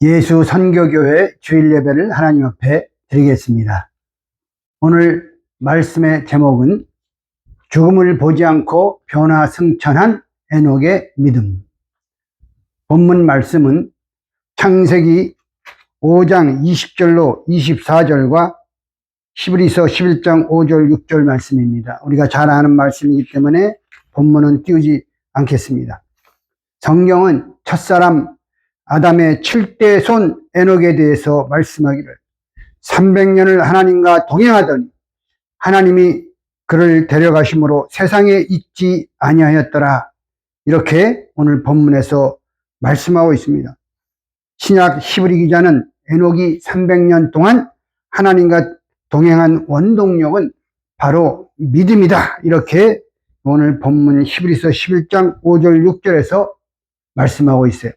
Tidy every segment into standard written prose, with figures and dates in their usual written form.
예수 선교교회 주일 예배를 하나님 앞에 드리겠습니다. 오늘 말씀의 제목은 죽음을 보지 않고 변화승천한 에녹의 믿음. 본문 말씀은 창세기 5장 20절로 24절과 히브리서 11장 5절 6절 말씀입니다. 우리가 잘 아는 말씀이기 때문에 본문은 띄우지 않겠습니다. 성경은 첫사람 아담의 7대 손 에녹에 대해서 말씀하기를 300년을 하나님과 동행하더니 하나님이 그를 데려가심으로 세상에 있지 아니하였더라. 이렇게 오늘 본문에서 말씀하고 있습니다. 신약 히브리 기자는 에녹이 300년 동안 하나님과 동행한 원동력은 바로 믿음이다. 이렇게 오늘 본문 히브리서 11장 5절 6절에서 말씀하고 있어요.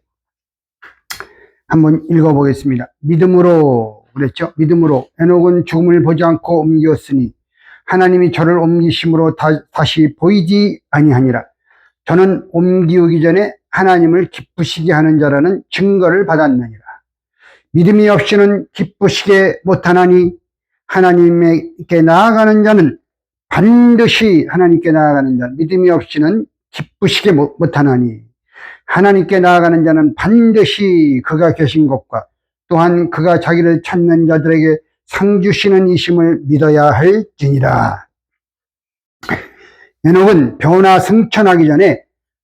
한번 읽어보겠습니다. 믿음으로 그랬죠. 믿음으로 에녹은 죽음을 보지 않고 옮겼으니 하나님이 저를 옮기심으로 다시 보이지 아니하니라. 저는 옮기우기 전에 하나님을 기쁘시게 하는 자라는 증거를 받았느니라. 믿음이 없이는 기쁘시게 못하나니 하나님께 나아가는 자는 반드시 하나님께 나아가는 자, 믿음이 없이는 기쁘시게 못하나니 하나님께 나아가는 자는 반드시 그가 계신 것과 또한 그가 자기를 찾는 자들에게 상 주시는 이심을 믿어야 할지니라. 에녹은 변화 승천하기 전에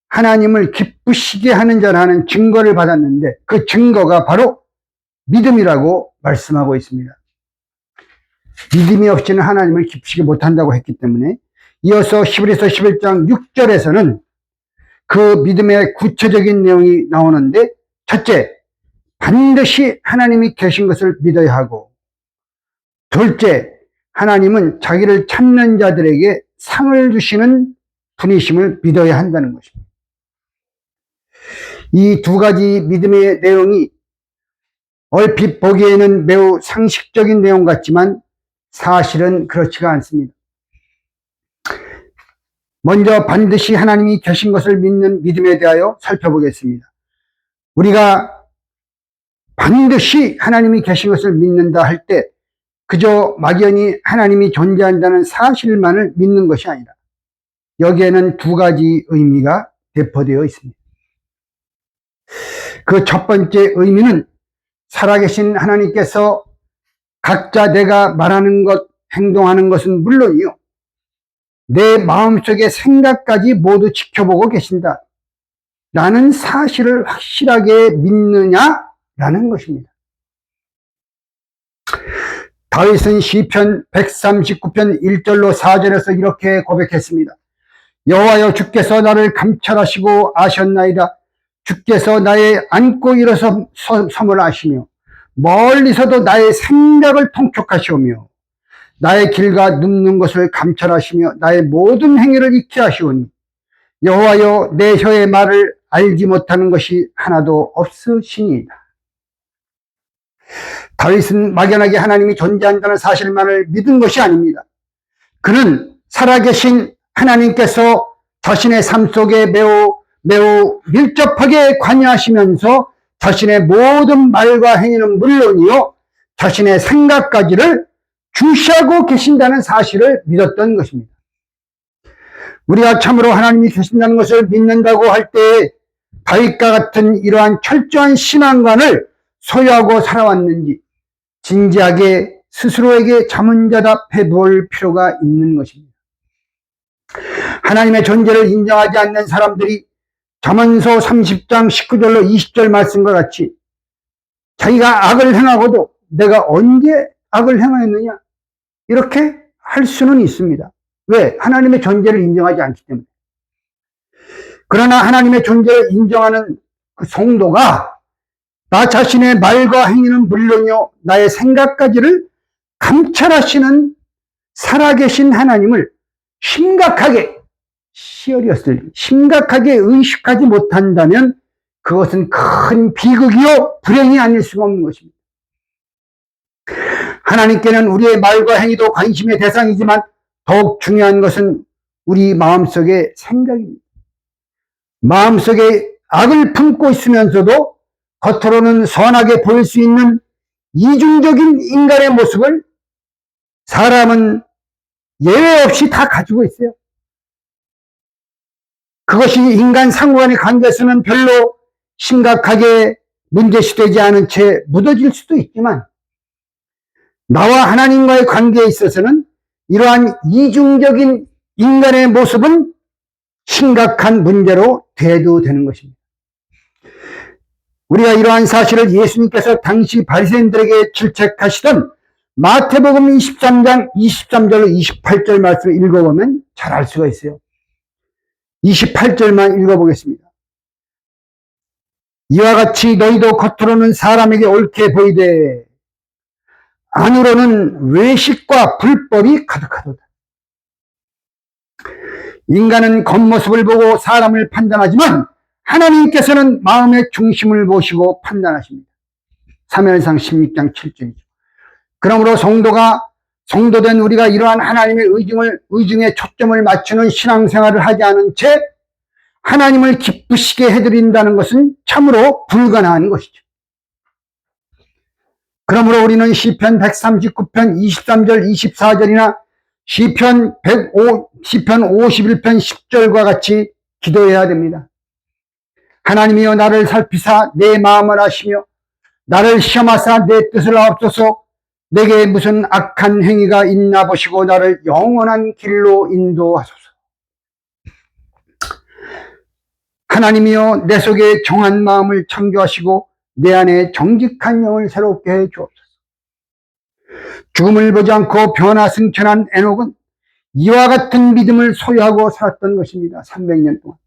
하나님을 기쁘시게 하는 자라는 증거를 받았는데 그 증거가 바로 믿음이라고 말씀하고 있습니다. 믿음이 없이는 하나님을 기쁘시게 못한다고 했기 때문에 이어서 히브리서 11장 6절에서는 그 믿음의 구체적인 내용이 나오는데 첫째, 반드시 하나님이 계신 것을 믿어야 하고 둘째, 하나님은 자기를 찾는 자들에게 상을 주시는 분이심을 믿어야 한다는 것입니다. 이 두 가지 믿음의 내용이 얼핏 보기에는 매우 상식적인 내용 같지만 사실은 그렇지가 않습니다. 먼저 반드시 하나님이 계신 것을 믿는 믿음에 대하여 살펴보겠습니다. 우리가 반드시 하나님이 계신 것을 믿는다 할 때 그저 막연히 하나님이 존재한다는 사실만을 믿는 것이 아니라 여기에는 두 가지 의미가 대포되어 있습니다. 그 첫 번째 의미는 살아계신 하나님께서 각자 내가 말하는 것, 행동하는 것은 물론이요, 내 마음속의 생각까지 모두 지켜보고 계신다 라는 사실을 확실하게 믿느냐라는 것입니다. 다윗은 시편 139편 1절로 4절에서 이렇게 고백했습니다. 여호와여, 주께서 나를 감찰하시고 아셨나이다. 주께서 나의 앉고 일어서 섬을 아시며 멀리서도 나의 생각을 통촉하시오며 나의 길과 눕는 것을 감찰하시며 나의 모든 행위를 익히 하시오니 여호와여, 내 혀의 말을 알지 못하는 것이 하나도 없으시니이다. 다윗은 막연하게 하나님이 존재한다는 사실만을 믿은 것이 아닙니다. 그는 살아계신 하나님께서 자신의 삶 속에 매우 밀접하게 관여하시면서 자신의 모든 말과 행위는 물론이요, 자신의 생각까지를 주시하고 계신다는 사실을 믿었던 것입니다. 우리가 참으로 하나님이 계신다는 것을 믿는다고 할 때 다윗과 같은 이러한 철저한 신앙관을 소유하고 살아왔는지 진지하게 스스로에게 자문자답해 볼 필요가 있는 것입니다. 하나님의 존재를 인정하지 않는 사람들이 잠언서 30장 19절로 20절 말씀과 같이 자기가 악을 행하고도 내가 언제 악을 행하였느냐 이렇게 할 수는 있습니다. 왜? 하나님의 존재를 인정하지 않기 때문에. 그러나 하나님의 존재를 인정하는 그 성도가 나 자신의 말과 행위는 물론이요, 나의 생각까지를 감찰하시는 살아계신 하나님을 심각하게 의식하지 못한다면 그것은 큰 비극이요 불행이 아닐 수가 없는 것입니다. 하나님께는 우리의 말과 행위도 관심의 대상이지만 더욱 중요한 것은 우리 마음속의 생각입니다. 마음속에 악을 품고 있으면서도 겉으로는 선하게 보일 수 있는 이중적인 인간의 모습을 사람은 예외 없이 다 가지고 있어요. 그것이 인간 상호간의 관계에서는 별로 심각하게 문제시되지 않은 채 묻어질 수도 있지만 나와 하나님과의 관계에 있어서는 이러한 이중적인 인간의 모습은 심각한 문제로 대두되는 것입니다. 우리가 이러한 사실을 예수님께서 당시 바리새인들에게 질책하시던 마태복음 23장 23절로 28절 말씀을 읽어보면 잘 알 수가 있어요. 28절만 읽어보겠습니다. 이와 같이 너희도 겉으로는 사람에게 옳게 보이되 안으로는 외식과 불법이 가득하도다. 인간은 겉모습을 보고 사람을 판단하지만 하나님께서는 마음의 중심을 보시고 판단하십니다. 사무엘상 16장 7절이죠. 그러므로 성도된 우리가 이러한 하나님의 의중에 초점을 맞추는 신앙생활을 하지 않은 채 하나님을 기쁘시게 해드린다는 것은 참으로 불가능한 것이죠. 그러므로 우리는 시편 139편 23절 24절이나 시편 51편 10절과 같이 기도해야 됩니다. 하나님이여 나를 살피사 내 마음을 아시며 나를 시험하사 내 뜻을 아옵소서. 내게 무슨 악한 행위가 있나 보시고 나를 영원한 길로 인도하소서. 하나님이여 내 속에 정한 마음을 창조하시고 내 안에 정직한 영을 새롭게 해 주옵소서. 죽음을 보지 않고 변화승천한 에녹은 이와 같은 믿음을 소유하고 살았던 것입니다. 300년 동안.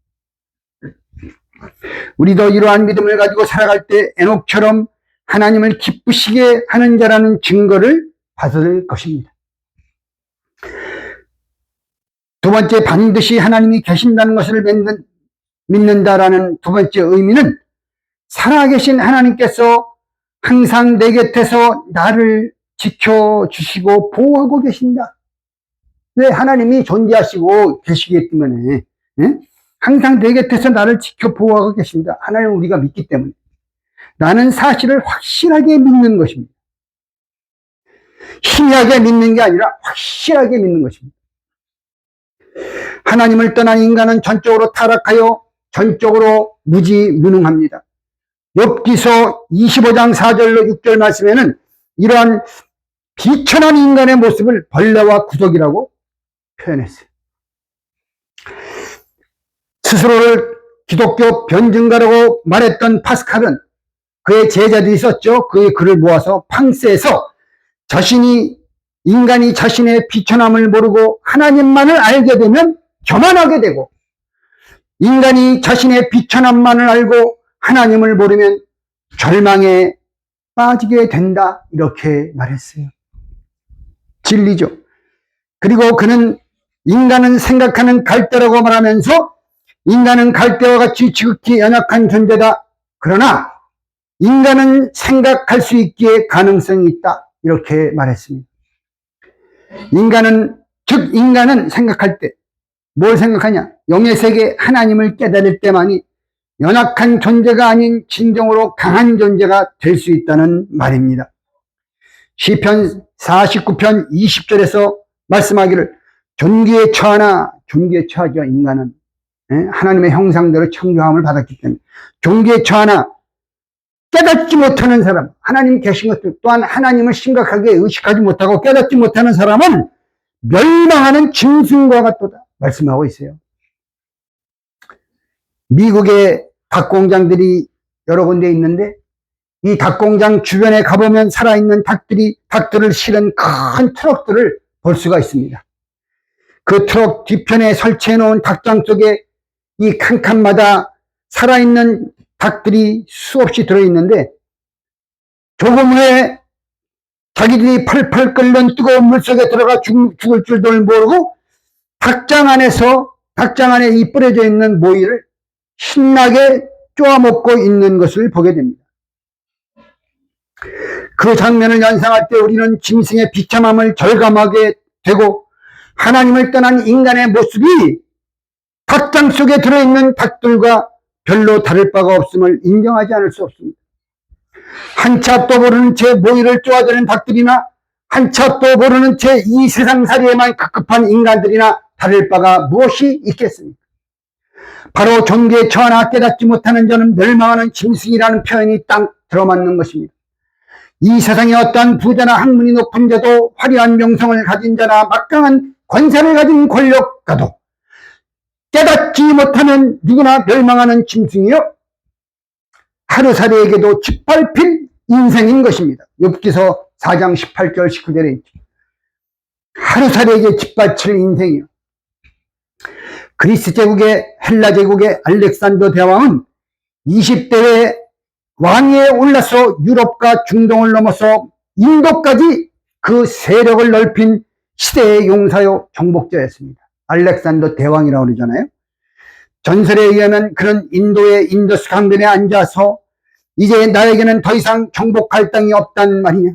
우리도 이러한 믿음을 가지고 살아갈 때 에녹처럼 하나님을 기쁘시게 하는 자라는 증거를 받을 것입니다. 두 번째, 반드시 하나님이 계신다는 것을 믿는다라는 두 번째 의미는 살아계신 하나님께서 항상 내 곁에서 나를 지켜주시고 보호하고 계신다. 왜? 하나님이 존재하시고 계시기 때문에 항상 내 곁에서 나를 지켜 보호하고 계신다. 하나님을 우리가 믿기 때문에 나는 사실을 확실하게 믿는 것입니다. 희미하게 믿는 게 아니라 확실하게 믿는 것입니다. 하나님을 떠난 인간은 전적으로 타락하여 전적으로 무지무능합니다. 욥기서 25장 4절로 6절 말씀에는 이러한 비천한 인간의 모습을 벌레와 구더기라고 표현했어요. 스스로를 기독교 변증가라고 말했던 파스칼은 그의 제자들이 있었죠. 그의 글을 모아서 팡스에서 인간이 자신의 비천함을 모르고 하나님만을 알게 되면 교만하게 되고 인간이 자신의 비천함만을 알고 하나님을 모르면 절망에 빠지게 된다. 이렇게 말했어요. 진리죠. 그리고 그는 인간은 생각하는 갈대라고 말하면서 인간은 갈대와 같이 지극히 연약한 존재다. 그러나 인간은 생각할 수 있기에 가능성이 있다. 이렇게 말했습니다. 인간은 생각할 때 뭘 생각하냐? 영의 세계 하나님을 깨달을 때만이 연약한 존재가 아닌 진정으로 강한 존재가 될 수 있다는 말입니다. 시편 49편 20절에서 말씀하기를 존귀에 처하죠. 인간은 하나님의 형상대로 창조함을 받았기 때문에 존귀에 처하나 깨닫지 못하는 사람, 하나님 계신 것들 또한 하나님을 심각하게 의식하지 못하고 깨닫지 못하는 사람은 멸망하는 짐승과 같도다 말씀하고 있어요. 미국의 닭공장들이 여러 군데 있는데 이 닭공장 주변에 가보면 살아있는 닭들을 실은 큰 트럭들을 볼 수가 있습니다. 그 트럭 뒤편에 설치해 놓은 닭장 속에 이 칸칸마다 살아있는 닭들이 수없이 들어있는데 조금 후에 자기들이 펄펄 끓는 뜨거운 물속에 들어가 죽을 줄도 모르고 닭장 안에 이 뿌려져 있는 모이를 신나게 쪼아먹고 있는 것을 보게 됩니다. 그 장면을 연상할 때 우리는 짐승의 비참함을 절감하게 되고 하나님을 떠난 인간의 모습이 닭장 속에 들어있는 닭들과 별로 다를 바가 없음을 인정하지 않을 수 없습니다. 한차 또 모르는 채 모이를 쪼아대는 닭들이나 한차 또 모르는 채 이 세상살이에만 급급한 인간들이나 다를 바가 무엇이 있겠습니까? 바로 종교에 처하나 깨닫지 못하는 자는 멸망하는 짐승이라는 표현이 딱 들어맞는 것입니다. 이 세상에 어떠한 부자나 학문이 높은 자도 화려한 명성을 가진 자나 막강한 권세를 가진 권력가도 깨닫지 못하면 누구나 멸망하는 짐승이요 하루살이에게도 짓밟힐 인생인 것입니다. 욥기서 4장 18절 19절에 있죠. 하루살이에게 짓밟힐 인생이요. 그리스 제국의 헬라 제국의 알렉산더 대왕은 20대에 왕위에 올라서 유럽과 중동을 넘어서 인도까지 그 세력을 넓힌 시대의 용사요 정복자였습니다. 알렉산더 대왕이라고 그러잖아요. 전설에 의하면 그런 인도의 인더스 강변에 앉아서 이제 나에게는 더 이상 정복할 땅이 없단 말이냐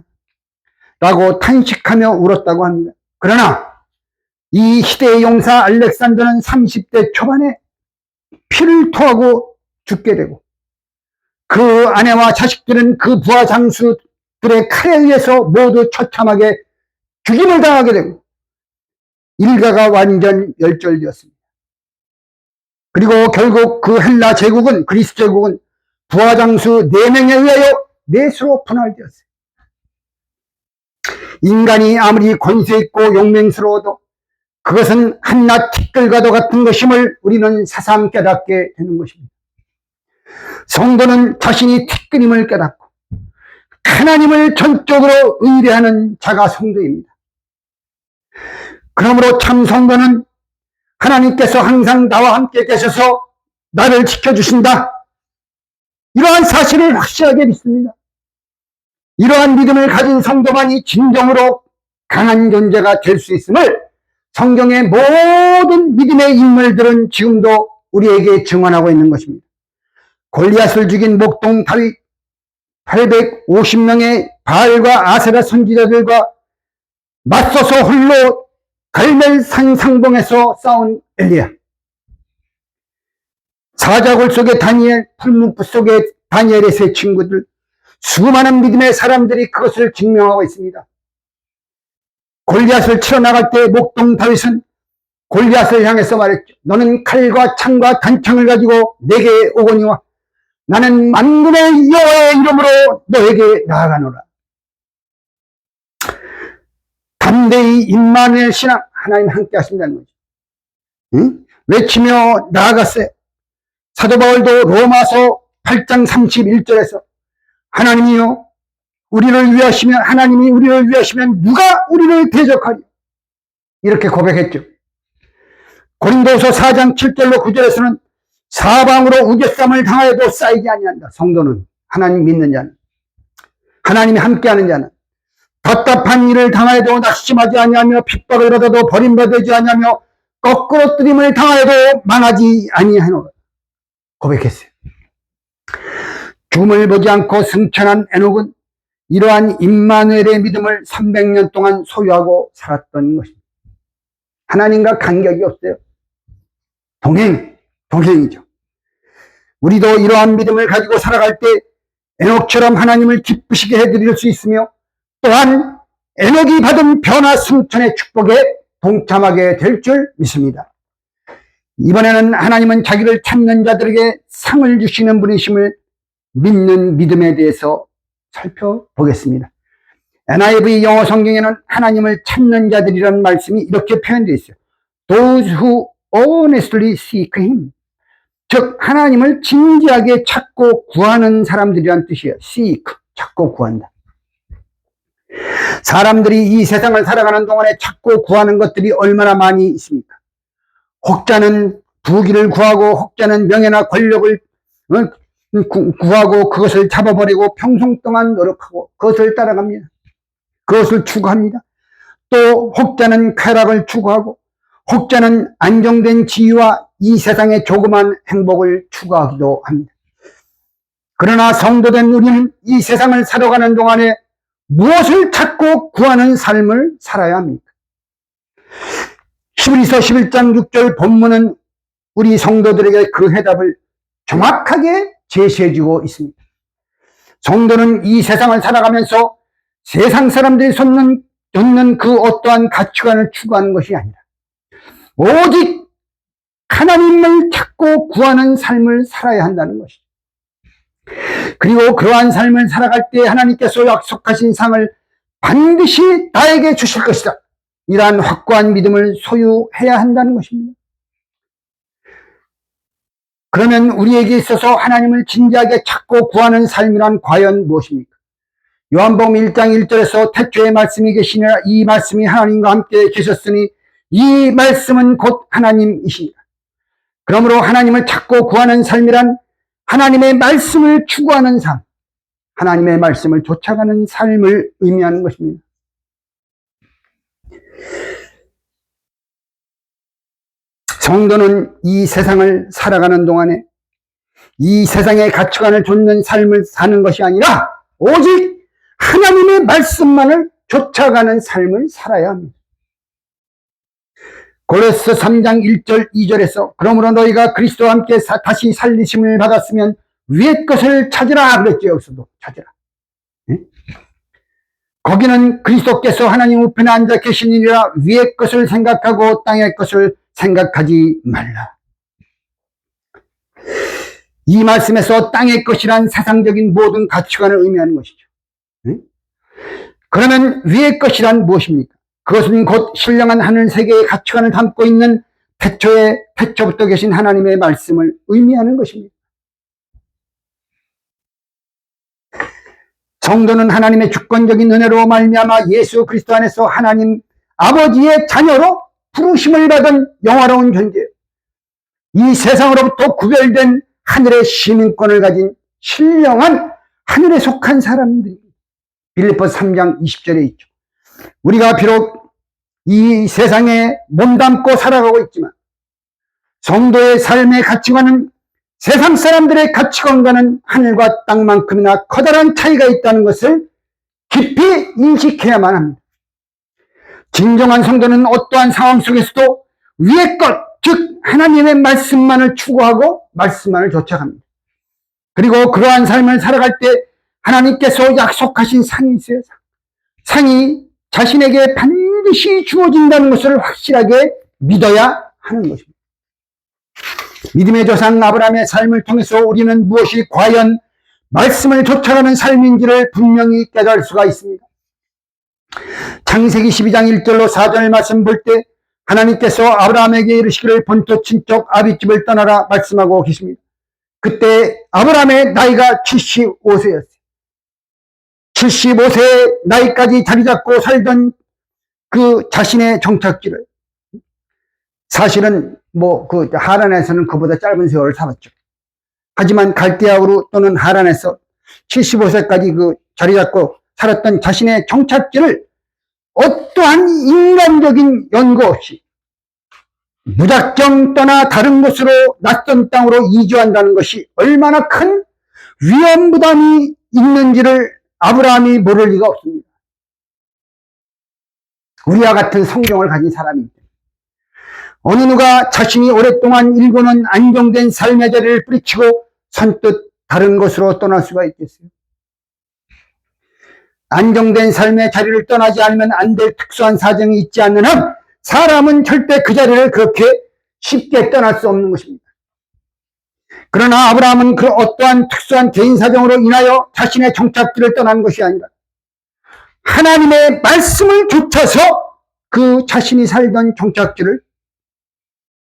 라고 탄식하며 울었다고 합니다. 그러나 이 시대의 용사 알렉산더는 30대 초반에 피를 토하고 죽게 되고 그 아내와 자식들은 그 부하 장수들의 칼에 의해서 모두 처참하게 죽임을 당하게 되고 일가가 완전 멸절되었습니다. 그리고 결국 그 헬라 제국은 그리스 제국은 부하 장수 4명에 의하여 넷으로 분할되었어요. 인간이 아무리 권세 있고 용맹스러워도 그것은 한낱 티끌과도 같은 것임을 우리는 새삼 깨닫게 되는 것입니다. 성도는 자신이 티끌임을 깨닫고 하나님을 전적으로 의뢰하는 자가 성도입니다. 그러므로 참 성도는 하나님께서 항상 나와 함께 계셔서 나를 지켜주신다. 이러한 사실을 확실하게 믿습니다. 이러한 믿음을 가진 성도만이 진정으로 강한 존재가 될 수 있음을 성경의 모든 믿음의 인물들은 지금도 우리에게 증언하고 있는 것입니다. 골리앗을 죽인 목동 다윗, 850명의 바알과 아세라 선지자들과 맞서서 홀로 갈멜산 상봉에서 싸운 엘리야, 사자굴 속의 다니엘, 풀무불 속의 다니엘의 세 친구들, 수많은 믿음의 사람들이 그것을 증명하고 있습니다. 골리앗을 치러 나갈 때 목동 다윗은 골리앗을 향해서 말했죠. 너는 칼과 창과 단창을 가지고 내게 오거니와 나는 만군의 여호와의 이름으로 너에게 나아가노라. 담대히 임마누엘 신앙, 하나님 함께 하신다는 거죠. 응? 외치며 나아갔어요. 사도 바울도 로마서 8장 31절에서 하나님이요 우리를 위하시면, 하나님이 우리를 위하시면 누가 우리를 대적하리, 이렇게 고백했죠. 고린도서 4장 7절로 9절에서는 사방으로 우겨쌈을 당하여도 쌓이지 아니한다. 성도는, 하나님 믿는 자는, 하나님이 함께하는 자는 답답한 일을 당하여도 낙심하지 아니하며 핍박을 받아도 버림받지 아니하며 거꾸로뜨림을 당하여도 망하지 아니하노라 고백했어요. 죽음을 보지 않고 승천한 에녹은 이러한 임마누엘의 믿음을 300년 동안 소유하고 살았던 것입니다. 하나님과 간격이 없어요. 동행이죠. 우리도 이러한 믿음을 가지고 살아갈 때 에녹처럼 하나님을 기쁘시게 해드릴 수 있으며 또한 에녹이 받은 변화 승천의 축복에 동참하게 될 줄 믿습니다. 이번에는 하나님은 자기를 찾는 자들에게 상을 주시는 분이심을 믿는 믿음에 대해서 살펴보겠습니다. NIV 영어 성경에는 하나님을 찾는 자들이라는 말씀이 이렇게 표현되어 있어요. Those who honestly seek Him. 즉 하나님을 진지하게 찾고 구하는 사람들이란 뜻이에요. seek, 찾고 구한다. 사람들이 이 세상을 살아가는 동안에 찾고 구하는 것들이 얼마나 많이 있습니까? 혹자는 부귀를 구하고, 혹자는 명예나 권력을 구하고 그것을 잡아버리고 평생 동안 노력하고 그것을 따라갑니다. 그것을 추구합니다. 또 혹자는 쾌락을 추구하고, 혹자는 안정된 지위와 이 세상의 조그만 행복을 추구하기도 합니다. 그러나 성도된 우리는 이 세상을 살아가는 동안에 무엇을 찾고 구하는 삶을 살아야 합니까? 히브리서 11장 6절 본문은 우리 성도들에게 그 해답을 정확하게 제시해주고 있습니다. 성도는 이 세상을 살아가면서 세상 사람들이 쏟는 그 어떠한 가치관을 추구하는 것이 아니라 오직 하나님을 찾고 구하는 삶을 살아야 한다는 것이죠. 그리고 그러한 삶을 살아갈 때 하나님께서 약속하신 상을 반드시 나에게 주실 것이다. 이러한 확고한 믿음을 소유해야 한다는 것입니다. 그러면 우리에게 있어서 하나님을 진지하게 찾고 구하는 삶이란 과연 무엇입니까? 요한복음 1장 1절에서 태초에 말씀이 계시니라 이 말씀이 하나님과 함께 계셨으니 이 말씀은 곧 하나님이시니라. 그러므로 하나님을 찾고 구하는 삶이란 하나님의 말씀을 추구하는 삶, 하나님의 말씀을 쫓아가는 삶을 의미하는 것입니다. 성도는 이 세상을 살아가는 동안에 이 세상의 가치관을 좇는 삶을 사는 것이 아니라 오직 하나님의 말씀만을 쫓아가는 삶을 살아야 합니다. 고린도서 3장 1절 2절에서 그러므로 너희가 그리스도와 함께 다시 살리심을 받았으면 위의 것을 찾으라 그랬죠. 여기서도 찾으라. 네? 거기는 그리스도께서 하나님 우편에 앉아 계시니라 위의 것을 생각하고 땅의 것을 생각하지 말라. 이 말씀에서 땅의 것이란 세상적인 모든 가치관을 의미하는 것이죠. 네? 그러면 위의 것이란 무엇입니까? 그것은 곧 신령한 하늘 세계의 가치관을 담고 있는 태초부터 계신 하나님의 말씀을 의미하는 것입니다. 성도는 하나님의 주권적인 은혜로 말미암아 예수 그리스도 안에서 하나님 아버지의 자녀로 부르심을 받은 영화로운 존재예요. 이 세상으로부터 구별된 하늘의 시민권을 가진 신령한 하늘에 속한 사람들이 빌립보서 3장 20절에 있죠. 우리가 비록 이 세상에 몸담고 살아가고 있지만 성도의 삶의 가치관은 세상 사람들의 가치관과는 하늘과 땅만큼이나 커다란 차이가 있다는 것을 깊이 인식해야만 합니다. 진정한 성도는 어떠한 상황 속에서도 위의 것, 즉 하나님의 말씀만을 추구하고 말씀만을 쫓아갑니다. 그리고 그러한 삶을 살아갈 때 하나님께서 약속하신 상이 있어요. 상이 자신에게 반드시 주어진다는 것을 확실하게 믿어야 하는 것입니다. 믿음의 조상 아브라함의 삶을 통해서 우리는 무엇이 과연 말씀을 쫓아가는 삶인지를 분명히 깨달을 수가 있습니다. 창세기 12장 1절로 4절 말씀 볼 때 하나님께서 아브라함에게 이르시기를 본토 친척 아비집을 떠나라 말씀하고 계십니다. 그때 아브라함의 나이가 75세였어요. 75세 나이까지 자리 잡고 살던 그 자신의 정착지를 사실은 그 하란에서는 그보다 짧은 세월을 살았죠. 하지만 갈대아우르 또는 하란에서 75세까지 그 자리 잡고 살았던 자신의 정착지를 어떠한 인간적인 연고 없이 무작정 떠나 다른 곳으로 낯선 땅으로 이주한다는 것이 얼마나 큰 위험 부담이 있는지를 아브라함이 모를 리가 없습니다. 우리와 같은 성경을 가진 사람입니다. 어느 누가 자신이 오랫동안 일궈놓은 안정된 삶의 자리를 뿌리치고 선뜻 다른 곳으로 떠날 수가 있겠어요? 안정된 삶의 자리를 떠나지 않으면 안 될 특수한 사정이 있지 않는 한 사람은 절대 그 자리를 그렇게 쉽게 떠날 수 없는 것입니다. 그러나 아브라함은 그 어떠한 특수한 개인 사정으로 인하여 자신의 정착지를 떠난 것이 아니라 하나님의 말씀을 쫓아서 그 자신이 살던 정착지를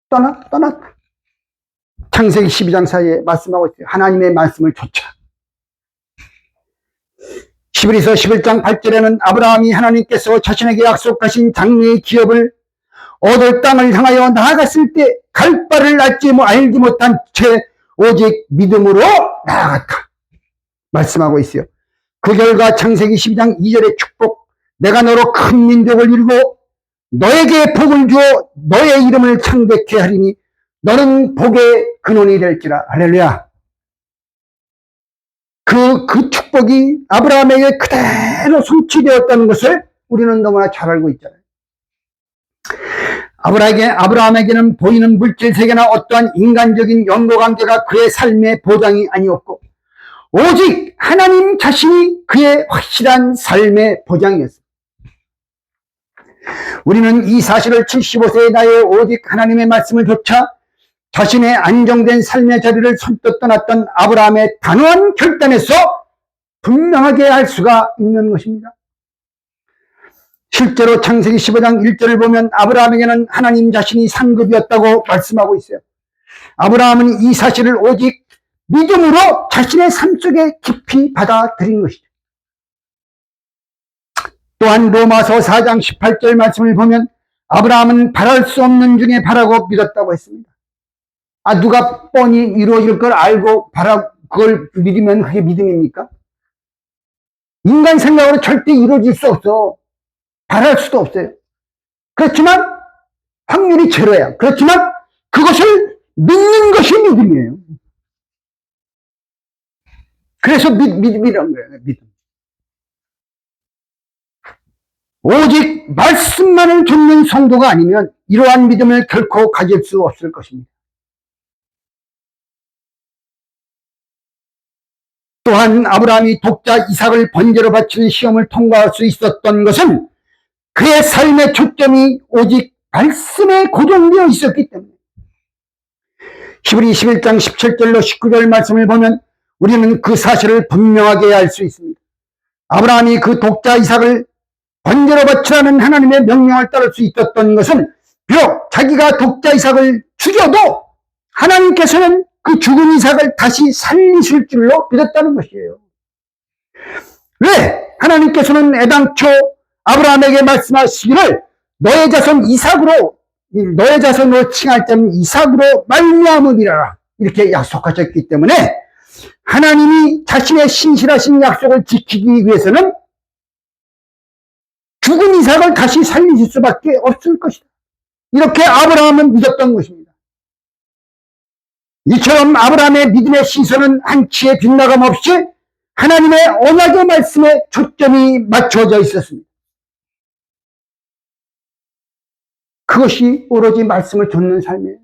떠났다. 창세기 12장 사이에 말씀하고 있어요. 하나님의 말씀을 쫓아. 히브리서 11장 8절에는 아브라함이 하나님께서 자신에게 약속하신 장래의 기업을 얻을 땅을 향하여 나아갔을 때 갈 바를 알지 못한 채 오직 믿음으로 나아갔다. 말씀하고 있어요. 그 결과 창세기 12장 2절의 축복, 내가 너로 큰 민족을 이루고 너에게 복을 주어 너의 이름을 창백케 하리니 너는 복의 근원이 될지라. 할렐루야. 그 축복이 아브라함에게 그대로 성취되었다는 것을 우리는 너무나 잘 알고 있잖아요. 아브라함에게는 보이는 물질 세계나 어떠한 인간적인 연고관계가 그의 삶의 보장이 아니었고 오직 하나님 자신이 그의 확실한 삶의 보장이었습니다. 우리는 이 사실을 75세의 나이에 오직 하나님의 말씀을 조차 자신의 안정된 삶의 자리를 선뜻 떠났던 아브라함의 단호한 결단에서 분명하게 알 수가 있는 것입니다. 실제로 창세기 15장 1절을 보면 아브라함에게는 하나님 자신이 상급이었다고 말씀하고 있어요. 아브라함은 이 사실을 오직 믿음으로 자신의 삶 속에 깊이 받아들인 것이죠. 또한 로마서 4장 18절 말씀을 보면 아브라함은 바랄 수 없는 중에 바라고 믿었다고 했습니다. 누가 뻔히 이루어질 걸 알고 그걸 믿으면 그게 믿음입니까? 인간 생각으로 절대 이루어질 수 없어. 바랄 수도 없어요. 그렇지만 확률이 제로야. 그렇지만 그것을 믿는 것이 믿음이에요. 그래서 믿음이라는 거예요. 믿음. 오직 말씀만을 듣는 성도가 아니면 이러한 믿음을 결코 가질 수 없을 것입니다. 또한 아브라함이 독자 이삭을 번제로 바치는 시험을 통과할 수 있었던 것은 그의 삶의 초점이 오직 말씀에 고정되어 있었기 때문에 히브리 11장 17절로 19절 말씀을 보면 우리는 그 사실을 분명하게 알 수 있습니다. 아브라함이 그 독자 이삭을 번제로 바치라는 하나님의 명령을 따를 수 있었던 것은 비록 자기가 독자 이삭을 죽여도 하나님께서는 그 죽은 이삭을 다시 살리실 줄로 믿었다는 것이에요. 왜? 하나님께서는 애당초 아브라함에게 말씀하시기를 너의 자손 이삭으로, 너의 자손으로 칭할 자는 이삭으로 말미암으리라 이렇게 약속하셨기 때문에 하나님이 자신의 신실하신 약속을 지키기 위해서는 죽은 이삭을 다시 살리실 수밖에 없을 것이다. 이렇게 아브라함은 믿었던 것입니다. 이처럼 아브라함의 믿음의 시선은 한치의 빗나감 없이 하나님의 언약의 말씀에 초점이 맞춰져 있었습니다. 그것이 오로지 말씀을 듣는 삶이에요.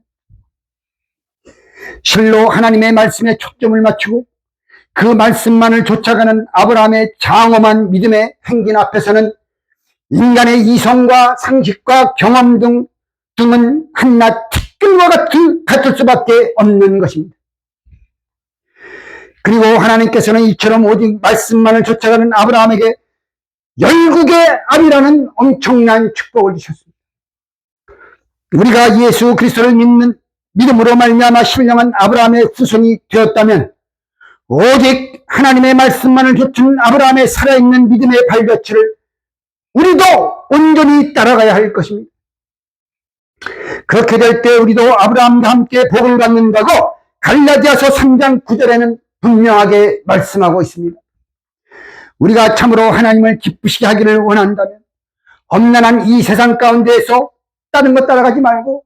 실로 하나님의 말씀에 초점을 맞추고 그 말씀만을 쫓아가는 아브라함의 장엄한 믿음의 행진 앞에서는 인간의 이성과 상식과 경험 등은 한낱 티끌과 같을 수밖에 없는 것입니다. 그리고 하나님께서는 이처럼 오직 말씀만을 쫓아가는 아브라함에게 열국의 아비라는 엄청난 축복을 주셨습니다. 우리가 예수 그리스도를 믿는 믿음으로 말미암아 신령한 아브라함의 후손이 되었다면 오직 하나님의 말씀만을 좇은 아브라함의 살아있는 믿음의 발자취를 우리도 온전히 따라가야 할 것입니다. 그렇게 될 때 우리도 아브라함과 함께 복을 받는다고 갈라디아서 3장 9절에는 분명하게 말씀하고 있습니다. 우리가 참으로 하나님을 기쁘시게 하기를 원한다면 험난한 이 세상 가운데에서 다른 것 따라가지 말고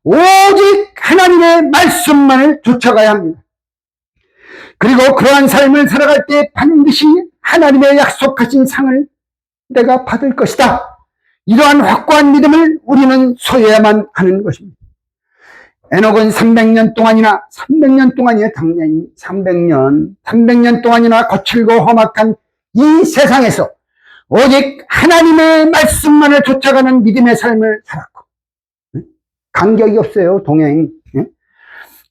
오직 하나님의 말씀만을 쫓아가야 합니다. 그리고 그러한 삶을 살아갈 때 반드시 하나님의 약속하신 상을 내가 받을 것이다. 이러한 확고한 믿음을 우리는 소유해야만 하는 것입니다. 에녹은 300년 동안이나 300년 동안이에요. 당연히 300년 동안이나 거칠고 험악한 이 세상에서 오직 하나님의 말씀만을 쫓아가는 믿음의 삶을 살았고 간격이 없어요. 동행.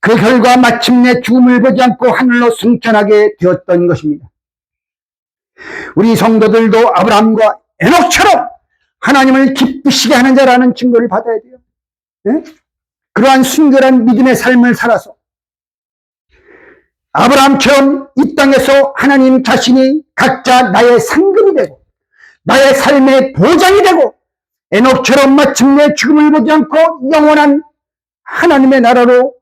그 결과 마침내 죽음을 보지 않고 하늘로 승천하게 되었던 것입니다. 우리 성도들도 아브라함과 에녹처럼 하나님을 기쁘시게 하는 자라는 증거를 받아야 돼요. 그러한 순결한 믿음의 삶을 살아서 아브라함처럼 이 땅에서 하나님 자신이 각자 나의 상급이 되고 나의 삶의 보장이 되고 에녹처럼 마침내 죽음을 보지 않고 영원한 하나님의 나라로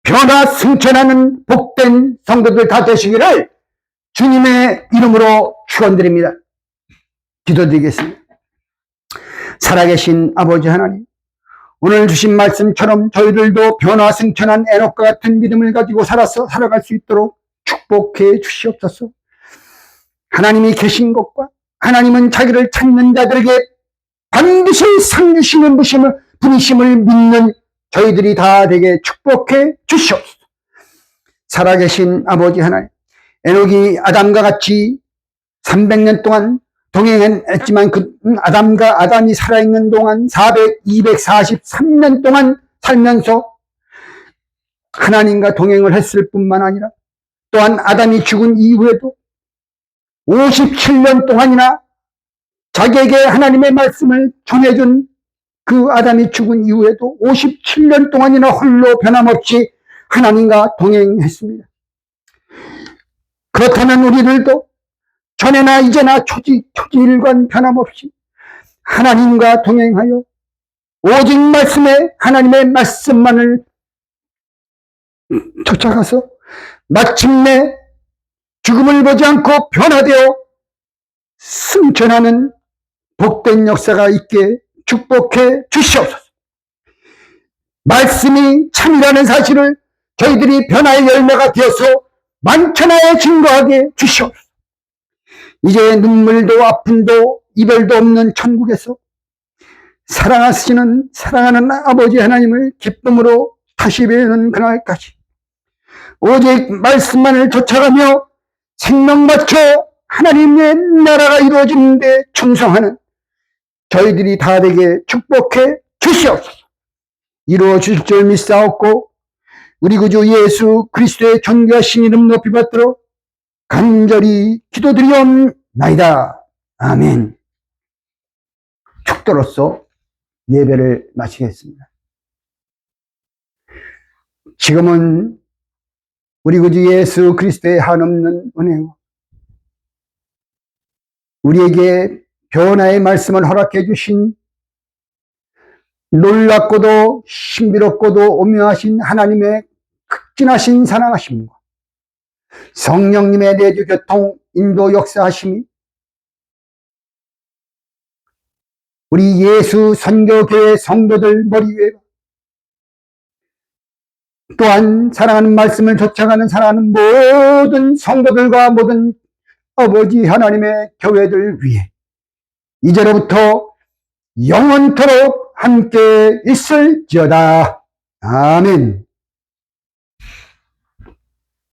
변화 승천하는 복된 성도들 다 되시기를 주님의 이름으로 축원드립니다. 기도드리겠습니다. 살아계신 아버지 하나님, 오늘 주신 말씀처럼 저희들도 변화 승천한 에녹과 같은 믿음을 가지고 살아갈 수 있도록 축복해 주시옵소서. 하나님이 계신 것과 하나님은 자기를 찾는 자들에게 반드시 상 주시는 분이심을 믿는 저희들이 다 되게 축복해 주시옵소서. 살아계신 아버지 하나님, 에녹이 아담과 같이 300년 동안 동행했지만 아담이 살아있는 동안 243년 동안 살면서 하나님과 동행을 했을 뿐만 아니라 또한 아담이 죽은 이후에도 57년 동안이나 자기에게 하나님의 말씀을 전해준 그 아담이 죽은 이후에도 57년 동안이나 홀로 변함없이 하나님과 동행했습니다. 그렇다면 우리들도 전에나 이제나 초지일관 변함없이 하나님과 동행하여 오직 하나님의 말씀만을 쫓아가서 마침내 죽음을 보지 않고 변화되어 승천하는 복된 역사가 있게 축복해 주시옵소서. 말씀이 참이라는 사실을 저희들이 변화의 열매가 되어서 만천하에 증거하게 주시옵소서. 이제 눈물도 아픔도 이별도 없는 천국에서 사랑하는 아버지 하나님을 기쁨으로 다시 뵈는 그날까지 오직 말씀만을 쫓아가며 생명 바쳐 하나님의 나라가 이루어지는 데 충성하는 저희들이 다 되게 축복해 주시옵소서. 이루어 주실 줄 믿사옵고 우리 구주 예수 그리스도의 존귀하신 이름 높이 받도록 간절히 기도드리옵나이다. 아멘. 축도로서 예배를 마치겠습니다. 지금은 우리 구주 예수 그리스도의 한없는 은혜와 우리에게 변화의 말씀을 허락해 주신 놀랍고도 신비롭고도 오묘하신 하나님의 극진하신 사랑하심과 성령님의 내주 교통 인도 역사하심이 우리 예수 선교교회 성도들 머리 위에 또한 사랑하는 말씀을 쫓아가는 사랑하는 모든 성도들과 모든 아버지 하나님의 교회들 위해 이제로부터 영원토록 함께 있을지어다. 아멘.